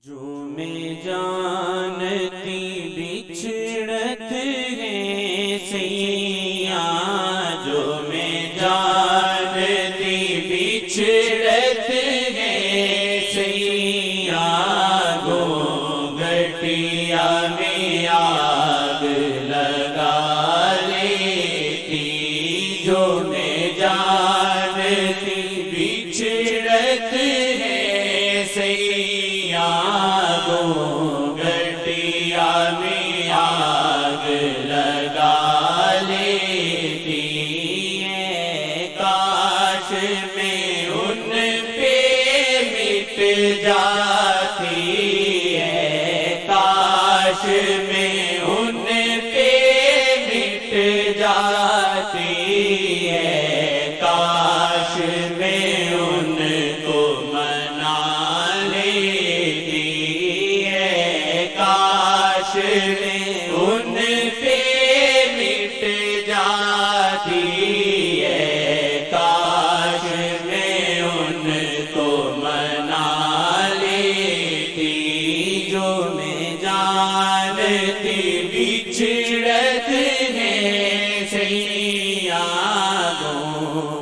جو میں جانتی بچھڑت ہے سیاں، جو میں جانتی بچھڑت ہے سیاں، گو گٹیا میں آگ لگا لیتی، جو میں جانتی بچھڑت ہے سیاں، گو گٹیا میں آگ لگا لیتی ہے، کاش میں ان پہ مٹ جاتی ہے، کاش میں ان پہ مٹ جاتی ہے، کاش میں ان کو منا لیتی ہے، کاش میں ان پہ مٹ جاتی ہے، کاش میں ان کو منا لیتی، جو میں جانتی بچھڑت ہے سیاں، گو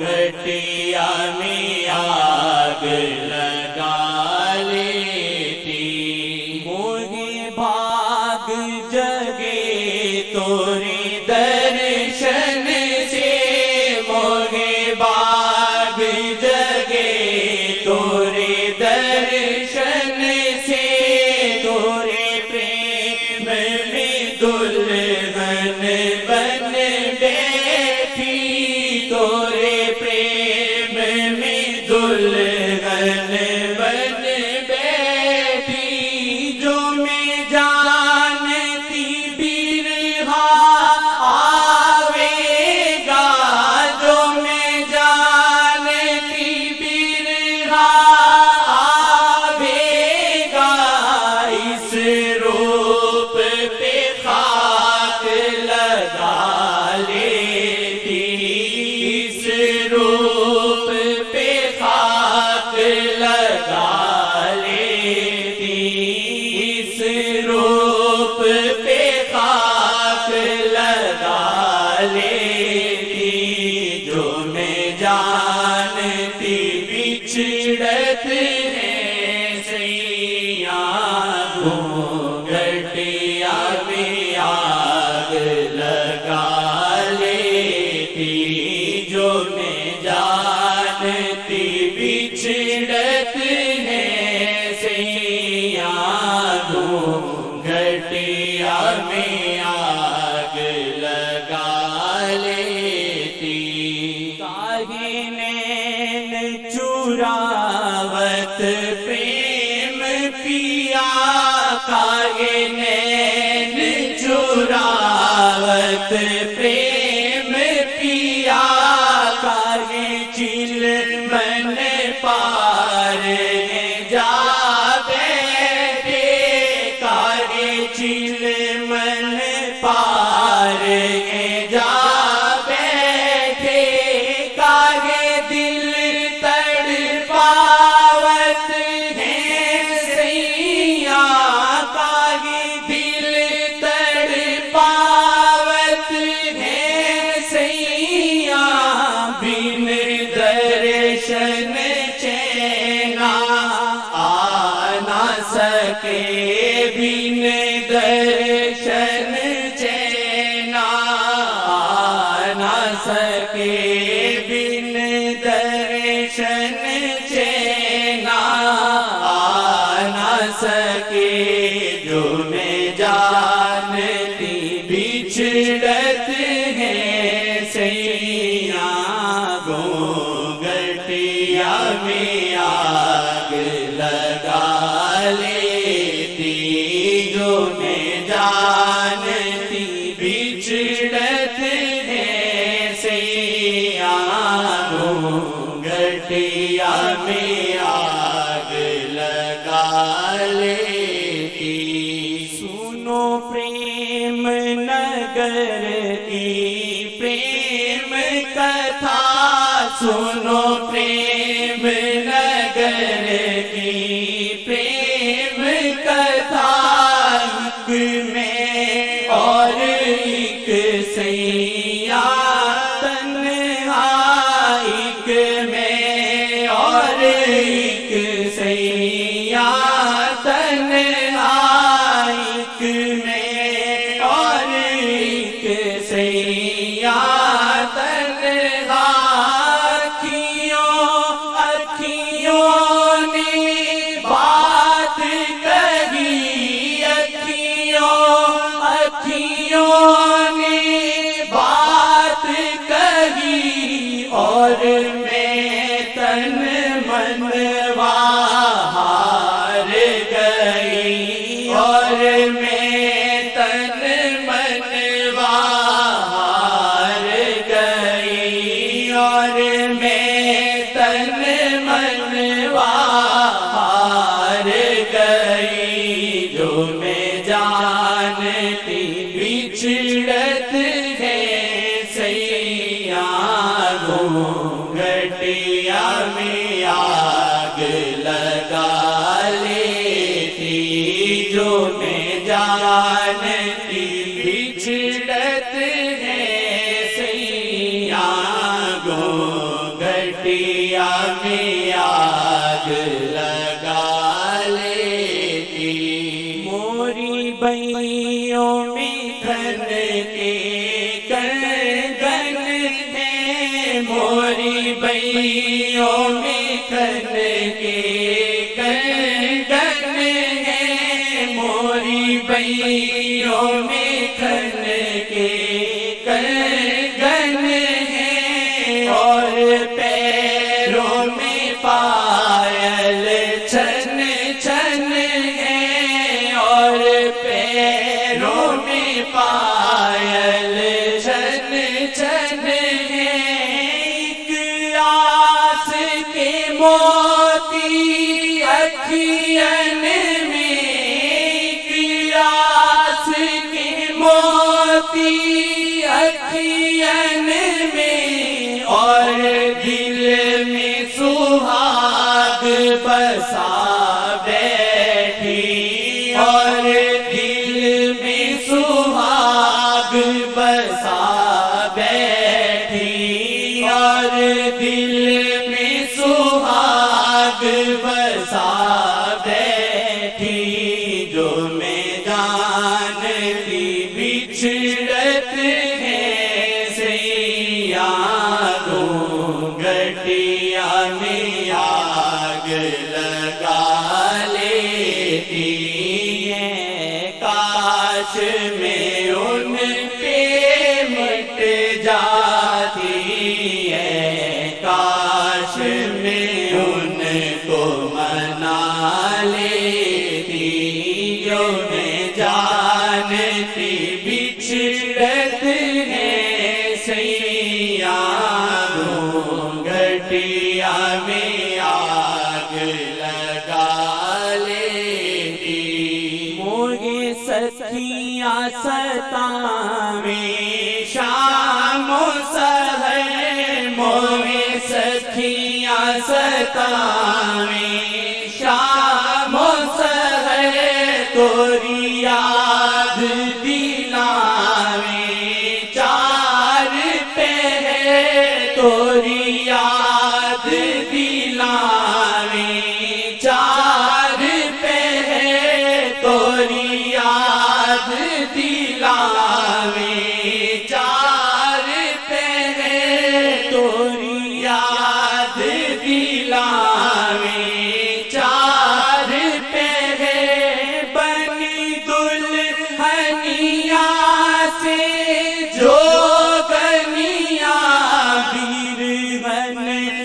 گٹیا میں آگ لگا لیتی، موہی بھاگ جگے توری درشن سے، موہی بھاگ جگے توری درشن سے، تورے پریم میں دلہن بن بیٹھی، تورے پریم میں دلہن بن بیٹھی، جو میں جانتی برہا آوے گا، جو میں جانتی برہا آوے گا، اس روپ پہ خاک لگا لیتی، اس روپ پہ خاک لگا لیتی، اس روپ پہ خاک لگا لیتی، جو میں جانتی بچھڑت ہے سیاں، گو گٹیا میں آگ لگا لیتی، جو میں جانتی بچھڑت ہے سیاں، گو گٹیا میں آگ لگا لیتی، کاہے نین چراوت پریم پیا، کاہے نین چراوت پریم پیا، کاہے چلمن پار جا بیٹھے، کاہے چلمن پار جا بیٹھے، کاہے دل تڑپاوت ہے سیاں، کاہے دل تڑپاوت ہے سیاں، بن درشن چینا آ نہ سکے، بن درشن چینا آ نہ سکے، بن درشن چینا آ نہ سکے، جو میں جانتی بچھڑت ہے سیاں، گو گٹیا میں آگ لگا لیتی، جو میں جانتی بچھڑت ہے سیاں، گو گٹیا میں آگ لگا لیتی، سنو پریم نگر کی پریم کتھا، سنو پریم نگر کی پریم میں اور ایک سیاں تنہائیک میں اور ایک سیاں تنہائیک میں اور ایک سیاں تنہا اکھیوں نے بات کہی اکھیوں نے بات کہی اور میں تن منوا ہار گئی اور میں تن منوا ہار گئی اور میں تن منوا ہار گئی جو میں جانتی بچھڑت ہے سیاں گھونگھٹیا میں آگ لگا لیتی جو میں جانتی بچھڑت ہے سیاں گھونگھٹیا میں آگ لگا لیتی موری بھائیوں میں دھن کے کنگن ہیں موری بھائیوں میں دھن کے کنگن ہیں موری بھائیوں میں دھن کے کنگن ہیں اور پیروں میں پائل چھن چھن ہیں اور پیروں میں پائل چھن چھن ہیں ایک آس کے موتی اکھیاں میں ایک آس کے موتی اکھیاں میں اور دل میں سہاگ بسا بیٹھی اور دل میں سہاگ بسا بیٹھی اور دل میں سہاگ بسا بیٹھی جو میں جانتی بچھڑت ہے سیاں گھونگھٹیا میں آگ لگا لیتی ہے کاش میں ان پہ مٹ جاتی ہے کاش میں ان کو منا لیتی جو میں جانتی بچھڑت ہے سیاں گھونگھٹیا میں آگ لگا لیتی موری سکھیاں ستاویں شام و سحر موری سکھیاں ستاویں شام و سحر توری یاد دلاویں چار پہر توری یاد دلاویں چار پہر توری یاد دلاویں چار پہر توری یاد دلاویں چار پہر بنی دلہنیا سے جو گنیا بیرہن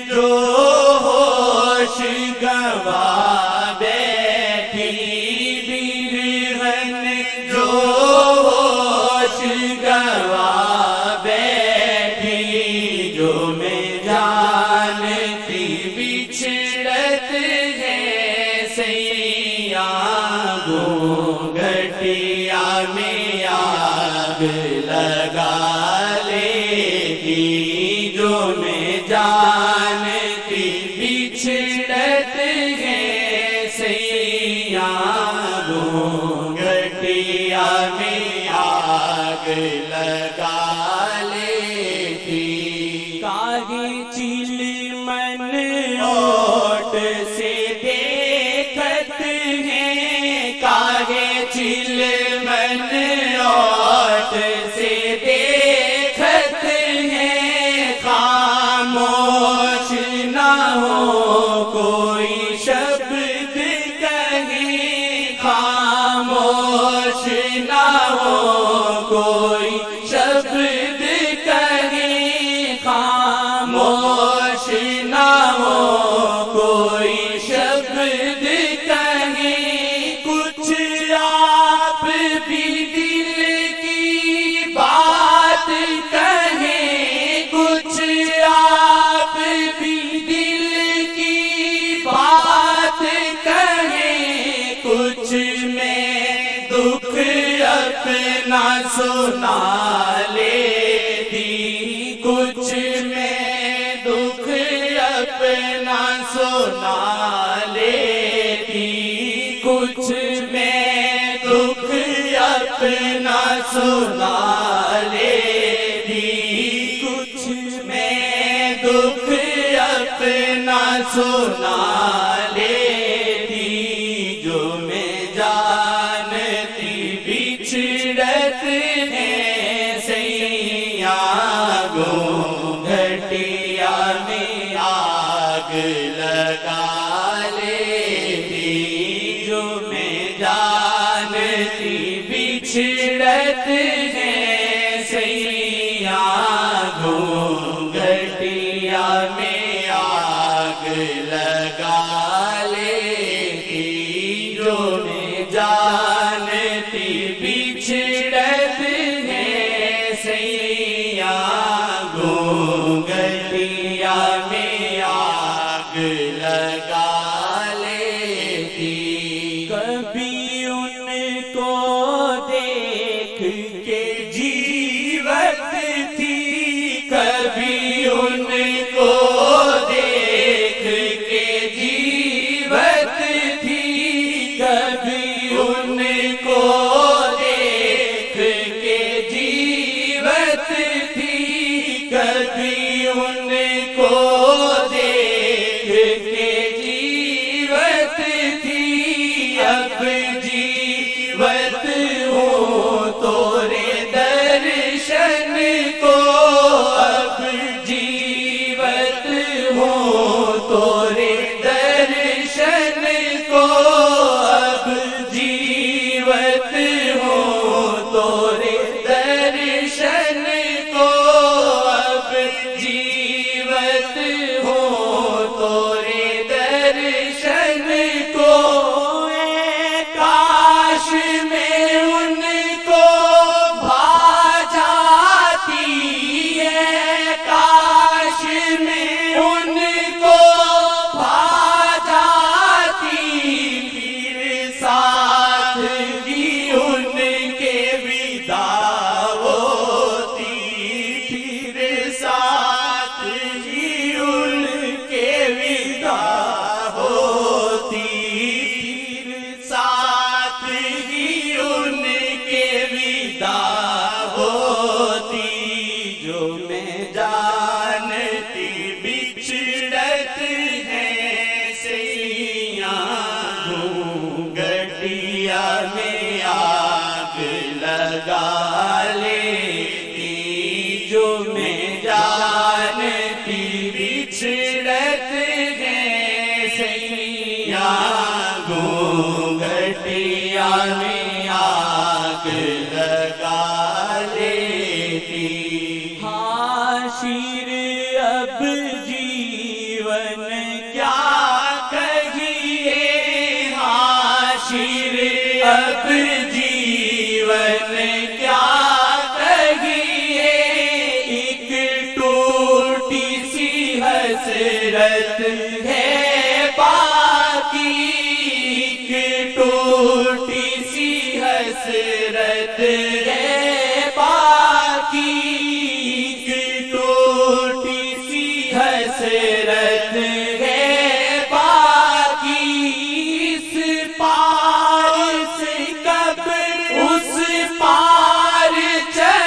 جو ہوش گوا بیٹھی بیرہن جو ہوش گوا بیٹھی جو میں جانتی بچھڑت ہے سیاں گھونگھٹیا میں آگ لگا لیتی جو میں جانتی بچھڑت ہے سیاں گھونگھٹیا لگا لیتی کاہے چیل من اوٹ سے دیکھت ہیں کاہے چل من اوٹ سے دیکھت ہیں خاموش نہ ہو کوئی شبد کہیں خاموش نہ ہو کوئی شبد کہیں خاموش نہ ہو کوئی شبد کہیں کچھ آپ بھی دل کی بات کہیں کچھ آپ بھی دل کی بات کہیں کچھ میں دکھ اپنا سنا لیتی کچھ میں دکھ اپنا سنا لیتی کچھ میں دکھ اپنا سنا لیتی کچھ میں دکھ اپنا سنا لیتی جو میں جانتی بچھڑت ہے سیاں گھٹیا میں آگ لگا لیتی جو میں جانتی بچھڑت ہے سیاں گھٹیا میں آگ لگا لیتی جو میں جانتی بچھڑت ہے سیاں گھٹیا میں آگ لگا لیتی کبھی ان کو دیکھ کے جیوت تھی کبھی ان کو دیکھ کے جیوت تھی کبھی ان کو دیکھ کے جیوت تھی کبھی ان کو دیکھ کے جیوت تھی اب جیوت ہوں تورے درشن کو اب جیوت ہوں تورے درشن کو اب جیوت ہوں تورے درشن کو اب جیوت ہوں تورے درشن کو اے کاش میں ان کو بھا جاتی ہے کاش میں ان کو بھا جاتی پھر ساتھ بھی ان کے ودا ہوتی پھر ساتھ ہی ان کے ودا ہوتی پھر ساتھ ہی ان کے ودا ہوتی جو میں جانتی بچھڑت ہے سیاں گھٹیا میں آگ لگا لیتی جو میں جانتی بچھڑت ہے سیاں گھٹیا میں آگ لگا لیتی حاشر اب جیون کیا کہیے حاشر اب جیون کیا کہیے ایک ٹوٹی سی حسرت ہے باقی ایک ٹوٹی سی حسرت ہے باقی ایک ٹوٹی سی حسرت ہے باقی اس پار سے قبر اس پار چل